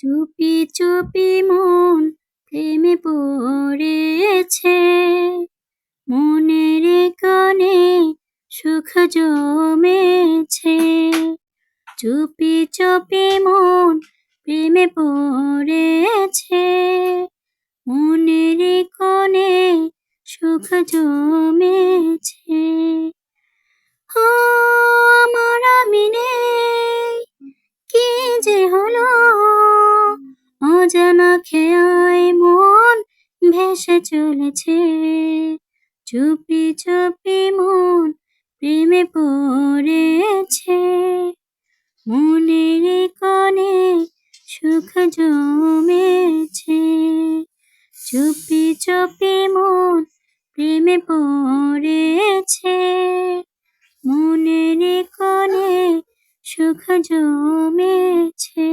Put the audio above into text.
চুপি চুপি মন প্রেমে পড়েছে, মনের কোণে সুখ জমেছে। চুপি চুপি মন প্রেমে পড়েছে, মনের কোণে সুখ জমেছে। ও আমার আমি নেই, কি যে হলো, অজানা খেয়ায় মন ভেসে চলেছে। চুপি চুপি মন প্রেমে পড়েছে, মনের কোণে সুখ জমেছে। চুপি চুপি মন প্রেমে পড়েছে, মনের কোণে সুখ জমেছে।